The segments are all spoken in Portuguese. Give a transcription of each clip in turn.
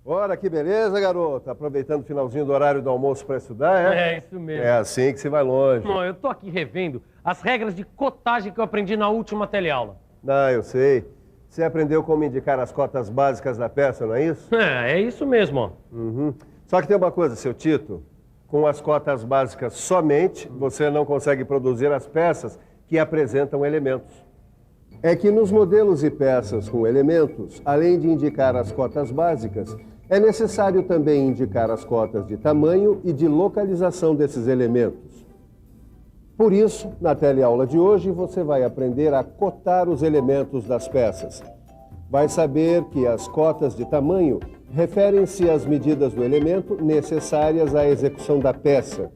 Ora, que beleza, garoto. Aproveitando o finalzinho do horário do almoço para estudar, é? É, isso mesmo. É assim que se vai longe. Não, eu tô aqui revendo as regras de cotagem que eu aprendi na última teleaula. Ah, eu sei. Você aprendeu como indicar as cotas básicas da peça, não é isso? É isso mesmo, ó. Uhum. Só que tem uma coisa, seu Tito. Com as cotas básicas somente, você não consegue produzir as peças que apresentam elementos. É que nos modelos e peças com elementos, além de indicar as cotas básicas, é necessário também indicar as cotas de tamanho e de localização desses elementos. Por isso, na teleaula de hoje, você vai aprender a cotar os elementos das peças. Vai saber que as cotas de tamanho referem-se às medidas do elemento necessárias à execução da peça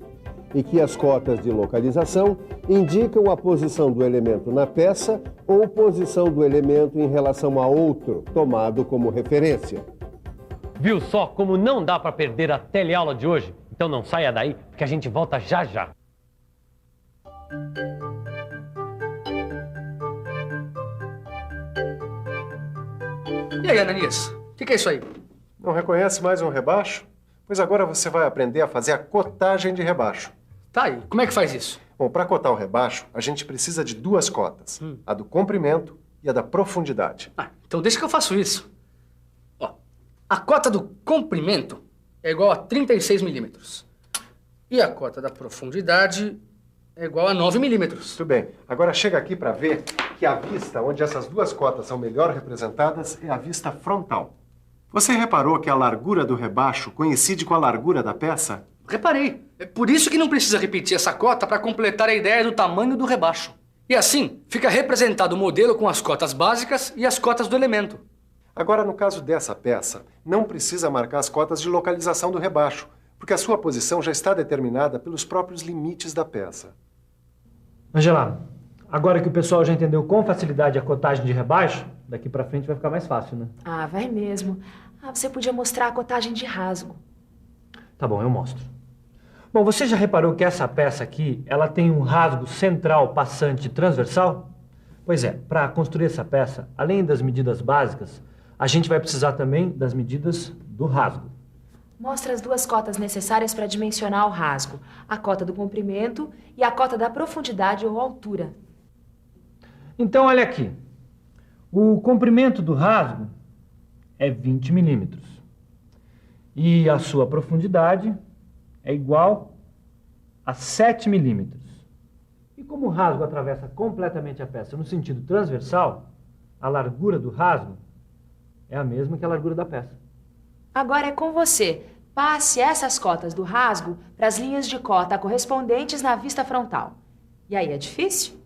e que as cotas de localização indicam a posição do elemento na peça ou posição do elemento em relação a outro, tomado como referência. Viu só como não dá pra perder a teleaula de hoje? Então não saia daí, porque a gente volta já já. E aí, Ananias? O que é isso aí? Não reconhece mais um rebaixo? Pois agora você vai aprender a fazer a cotagem de rebaixo. Tá aí, como é que faz isso? Bom, para cotar o rebaixo, a gente precisa de duas cotas. A do comprimento e a da profundidade. Então deixa que eu faço isso. Ó, a cota do comprimento é igual a 36 milímetros. E a cota da profundidade é igual a 9 milímetros. Muito bem. Agora chega aqui para ver que a vista onde essas duas cotas são melhor representadas é a vista frontal. Você reparou que a largura do rebaixo coincide com a largura da peça? Reparei. É por isso que não precisa repetir essa cota para completar a ideia do tamanho do rebaixo. E assim, fica representado o modelo com as cotas básicas e as cotas do elemento. Agora, no caso dessa peça, não precisa marcar as cotas de localização do rebaixo, porque a sua posição já está determinada pelos próprios limites da peça. Angela, agora que o pessoal já entendeu com facilidade a cotagem de rebaixo, daqui pra frente vai ficar mais fácil, né? Ah, vai mesmo. Você podia mostrar a cotagem de rasgo. Tá bom, eu mostro. Bom, você já reparou que essa peça aqui, ela tem um rasgo central passante transversal? Pois é, para construir essa peça, além das medidas básicas, a gente vai precisar também das medidas do rasgo. Mostra as duas cotas necessárias para dimensionar o rasgo. A cota do comprimento e a cota da profundidade ou altura. Então, olha aqui. O comprimento do rasgo é 20 milímetros. E a sua profundidade é igual a 7 milímetros. E como o rasgo atravessa completamente a peça no sentido transversal, a largura do rasgo é a mesma que a largura da peça. Agora é com você. Passe essas cotas do rasgo para as linhas de cota correspondentes na vista frontal. E aí, é difícil?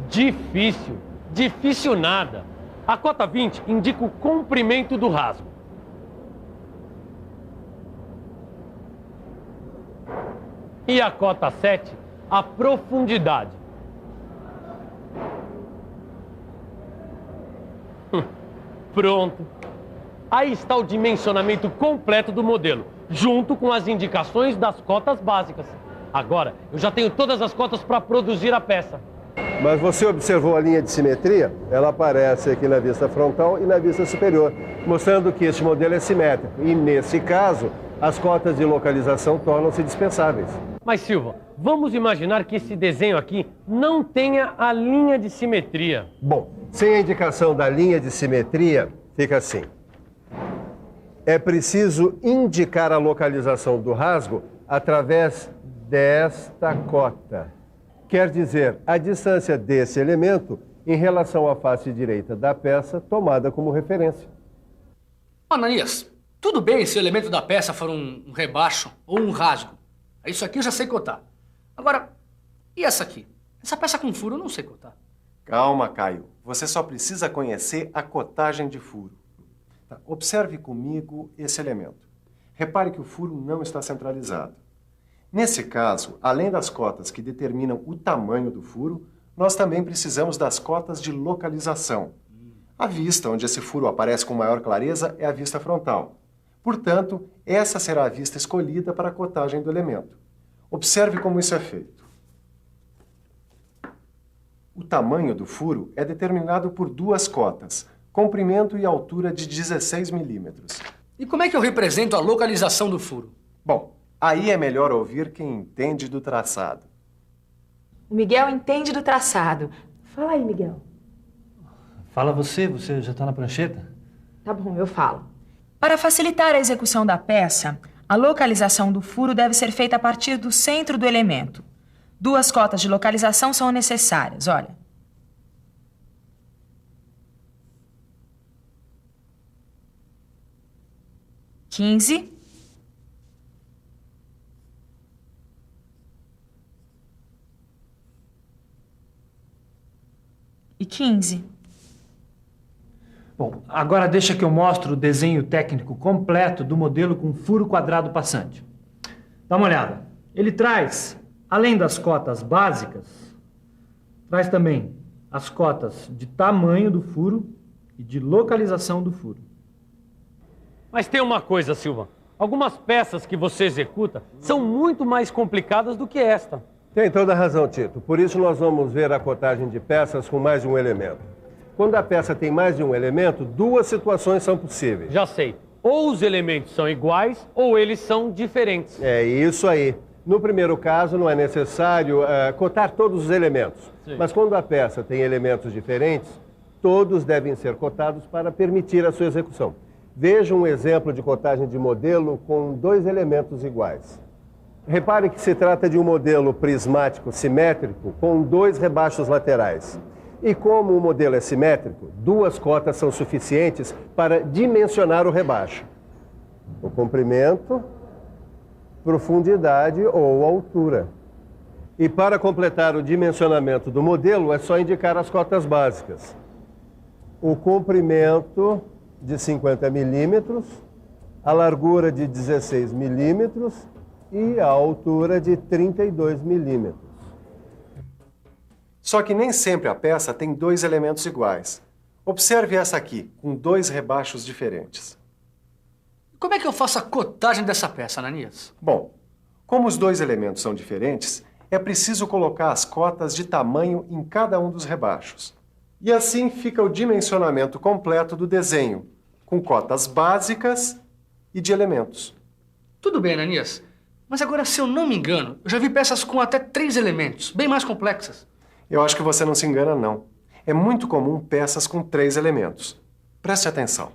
Difícil. Difícil nada. A cota 20 indica o comprimento do rasgo. E a cota 7, a profundidade. Pronto. Aí está o dimensionamento completo do modelo, junto com as indicações das cotas básicas. Agora, eu já tenho todas as cotas para produzir a peça. Mas você observou a linha de simetria? Ela aparece aqui na vista frontal e na vista superior, mostrando que este modelo é simétrico. E, nesse caso, as cotas de localização tornam-se dispensáveis. Mas, Silva, vamos imaginar que esse desenho aqui não tenha a linha de simetria. Bom, sem a indicação da linha de simetria, fica assim. É preciso indicar a localização do rasgo através desta cota. Quer dizer, a distância desse elemento em relação à face direita da peça tomada como referência. Ananias, tudo bem se o elemento da peça for um rebaixo ou um rasgo. Isso aqui eu já sei cotar. Agora, e essa aqui? Essa peça com furo eu não sei cotar. Calma, Caio. Você só precisa conhecer a cotagem de furo. Tá, observe comigo esse elemento. Repare que o furo não está centralizado. Nesse caso, além das cotas que determinam o tamanho do furo, nós também precisamos das cotas de localização. A vista onde esse furo aparece com maior clareza é a vista frontal. Portanto, essa será a vista escolhida para a cotagem do elemento. Observe como isso é feito. O tamanho do furo é determinado por duas cotas, comprimento e altura de 16 milímetros. E como é que eu represento a localização do furo? Bom, aí é melhor ouvir quem entende do traçado. O Miguel entende do traçado. Fala aí, Miguel. Fala você já tá na prancheta? Tá bom, eu falo. Para facilitar a execução da peça, a localização do furo deve ser feita a partir do centro do elemento. 2 cotas de localização são necessárias, olha. (15) e 15. Bom, agora deixa que eu mostre o desenho técnico completo do modelo com furo quadrado passante. Dá uma olhada. Ele traz, além das cotas básicas, traz também as cotas de tamanho do furo e de localização do furo. Mas tem uma coisa, Silva. Algumas peças que você executa são muito mais complicadas do que esta. Tem toda a razão, Tito. Por isso nós vamos ver a cotagem de peças com mais de um elemento. Quando a peça tem mais de um elemento, 2 situações são possíveis. Já sei. Ou os elementos são iguais ou eles são diferentes. É isso aí. No primeiro caso, não é necessário cotar todos os elementos. Sim. Mas quando a peça tem elementos diferentes, todos devem ser cotados para permitir a sua execução. Veja um exemplo de cotagem de modelo com 2 elementos iguais. Repare que se trata de um modelo prismático simétrico com 2 rebaixos laterais. E como o modelo é simétrico, 2 cotas são suficientes para dimensionar o rebaixo. O comprimento, profundidade ou altura. E para completar o dimensionamento do modelo, é só indicar as cotas básicas. O comprimento de 50 milímetros, a largura de 16 milímetros e a altura de 32 milímetros. Só que nem sempre a peça tem 2 elementos iguais. Observe essa aqui, com 2 rebaixos diferentes. Como é que eu faço a cotagem dessa peça, Ananias? Bom, como os 2 elementos são diferentes, é preciso colocar as cotas de tamanho em cada um dos rebaixos. E assim fica o dimensionamento completo do desenho, com cotas básicas e de elementos. Tudo bem, Ananias. Mas agora, se eu não me engano, eu já vi peças com até 3 elementos, bem mais complexas. Eu acho que você não se engana, não. É muito comum peças com 3 elementos. Preste atenção.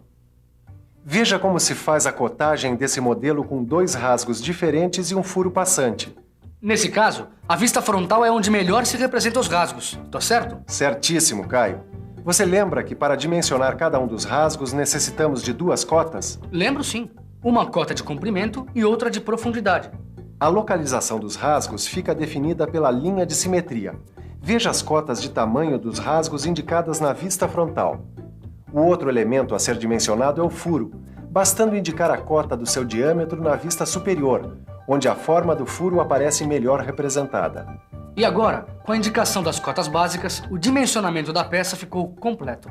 Veja como se faz a cotagem desse modelo com 2 rasgos diferentes e um furo passante. Nesse caso, a vista frontal é onde melhor se representa os rasgos, tá certo? Certíssimo, Caio. Você lembra que para dimensionar cada um dos rasgos necessitamos de 2 cotas? Lembro sim. Uma cota de comprimento e outra de profundidade. A localização dos rasgos fica definida pela linha de simetria. Veja as cotas de tamanho dos rasgos indicadas na vista frontal. O outro elemento a ser dimensionado é o furo, bastando indicar a cota do seu diâmetro na vista superior, onde a forma do furo aparece melhor representada. E agora, com a indicação das cotas básicas, o dimensionamento da peça ficou completo.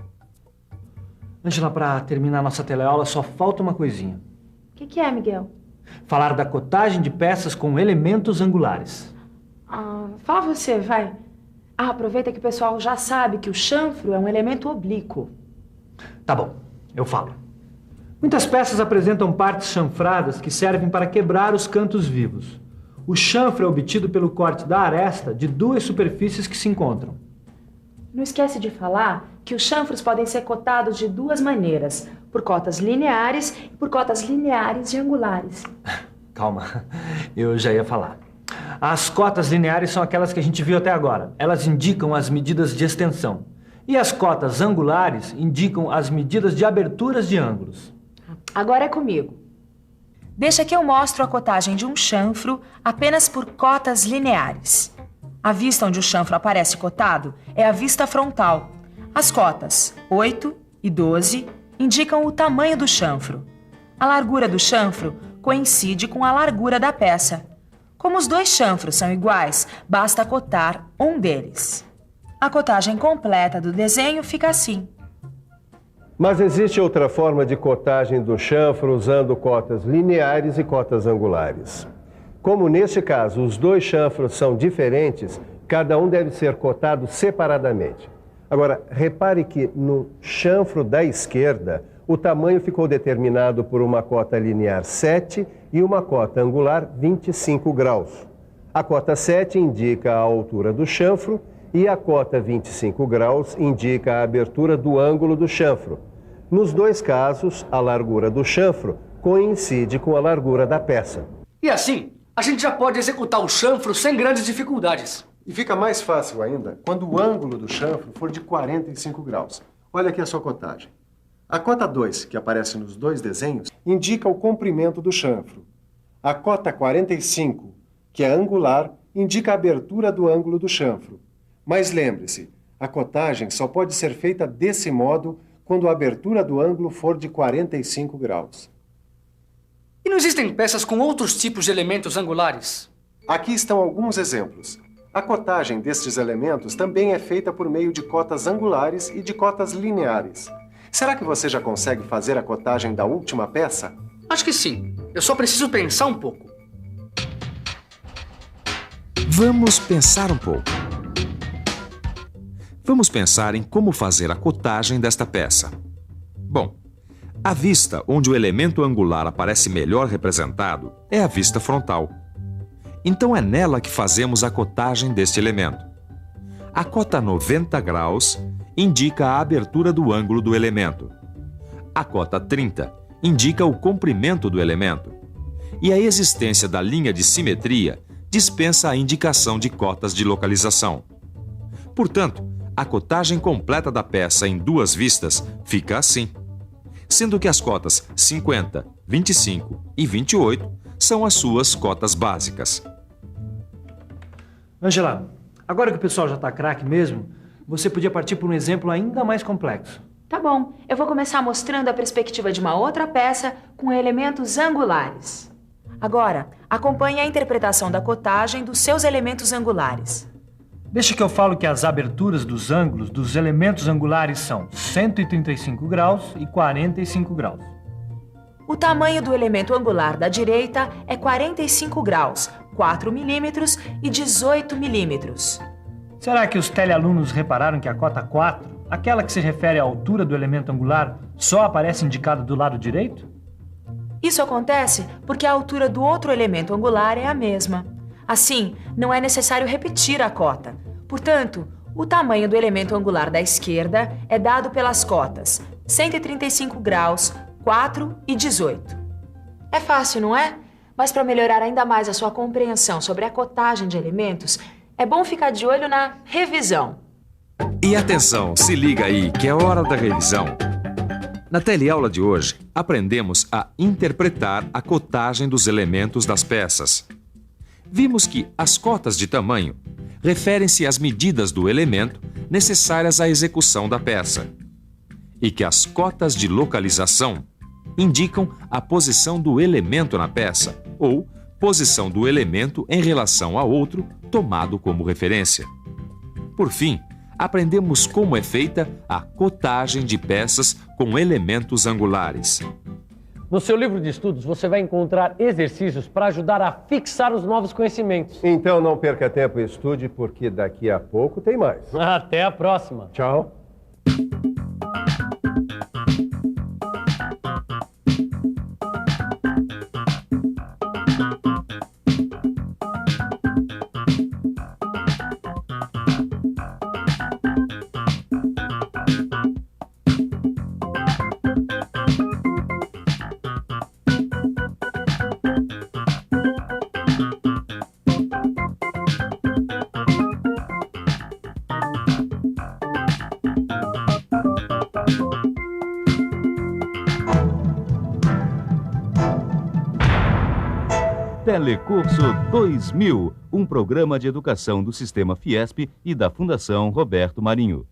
Ângela, para terminar nossa teleaula, só falta uma coisinha. O que é, Miguel? Falar da cotagem de peças com elementos angulares. Fala você, vai. Aproveita que o pessoal já sabe que o chanfro é um elemento oblíquo. Tá bom, eu falo. Muitas peças apresentam partes chanfradas que servem para quebrar os cantos vivos. O chanfro é obtido pelo corte da aresta de 2 superfícies que se encontram. Não esquece de falar que os chanfros podem ser cotados de 2 maneiras, por cotas lineares e por cotas lineares e angulares. Calma, eu já ia falar. As cotas lineares são aquelas que a gente viu até agora. Elas indicam as medidas de extensão. E as cotas angulares indicam as medidas de aberturas de ângulos. Agora é comigo. Deixa que eu mostro a cotagem de um chanfro apenas por cotas lineares. A vista onde o chanfro aparece cotado é a vista frontal. As cotas 8 e 12 indicam o tamanho do chanfro. A largura do chanfro coincide com a largura da peça. Como os 2 chanfros são iguais, basta cotar um deles. A cotagem completa do desenho fica assim. Mas existe outra forma de cotagem do chanfro usando cotas lineares e cotas angulares. Como neste caso os 2 chanfros são diferentes, cada um deve ser cotado separadamente. Agora, repare que no chanfro da esquerda, o tamanho ficou determinado por uma cota linear 7 e uma cota angular 25 graus. A cota 7 indica a altura do chanfro e a cota 25 graus indica a abertura do ângulo do chanfro. Nos dois casos, a largura do chanfro coincide com a largura da peça. E assim, a gente já pode executar o chanfro sem grandes dificuldades. E fica mais fácil ainda quando o ângulo do chanfro for de 45 graus. Olha aqui a sua cotagem. A cota 2, que aparece nos dois desenhos, indica o comprimento do chanfro. A cota 45, que é angular, indica a abertura do ângulo do chanfro. Mas lembre-se, a cotagem só pode ser feita desse modo quando a abertura do ângulo for de 45 graus. E não existem peças com outros tipos de elementos angulares? Aqui estão alguns exemplos. A cotagem destes elementos também é feita por meio de cotas angulares e de cotas lineares. Será que você já consegue fazer a cotagem da última peça? Acho que sim. Eu só preciso pensar um pouco. Vamos pensar um pouco. Vamos pensar em como fazer a cotagem desta peça. Bom, a vista onde o elemento angular aparece melhor representado é a vista frontal. Então é nela que fazemos a cotagem deste elemento. A cota 90 graus indica a abertura do ângulo do elemento. A cota 30 indica o comprimento do elemento. E a existência da linha de simetria dispensa a indicação de cotas de localização. Portanto, a cotagem completa da peça em duas vistas fica assim, sendo que as cotas 50, 25 e 28 são as suas cotas básicas. Angela, agora que o pessoal já está craque mesmo, você podia partir para um exemplo ainda mais complexo. Tá bom, eu vou começar mostrando a perspectiva de uma outra peça com elementos angulares. Agora, acompanhe a interpretação da cotagem dos seus elementos angulares. Deixa que eu falo que as aberturas dos ângulos dos elementos angulares são 135 graus e 45 graus. O tamanho do elemento angular da direita é 45 graus, 4 milímetros e 18 milímetros. Será que os telealunos repararam que a cota 4, aquela que se refere à altura do elemento angular, só aparece indicada do lado direito? Isso acontece porque a altura do outro elemento angular é a mesma. Assim, não é necessário repetir a cota. Portanto, o tamanho do elemento angular da esquerda é dado pelas cotas 135 graus, 4 e 18. É fácil, não é? Mas para melhorar ainda mais a sua compreensão sobre a cotagem de elementos, é bom ficar de olho na revisão. E atenção, se liga aí que é hora da revisão. Na teleaula de hoje, aprendemos a interpretar a cotagem dos elementos das peças. Vimos que as cotas de tamanho referem-se às medidas do elemento necessárias à execução da peça, e que as cotas de localização indicam a posição do elemento na peça ou posição do elemento em relação a outro tomado como referência. Por fim, aprendemos como é feita a cotagem de peças com elementos angulares. No seu livro de estudos, você vai encontrar exercícios para ajudar a fixar os novos conhecimentos. Então não perca tempo e estude, porque daqui a pouco tem mais. Até a próxima. Tchau. Telecurso 2000, um programa de educação do Sistema Fiesp e da Fundação Roberto Marinho.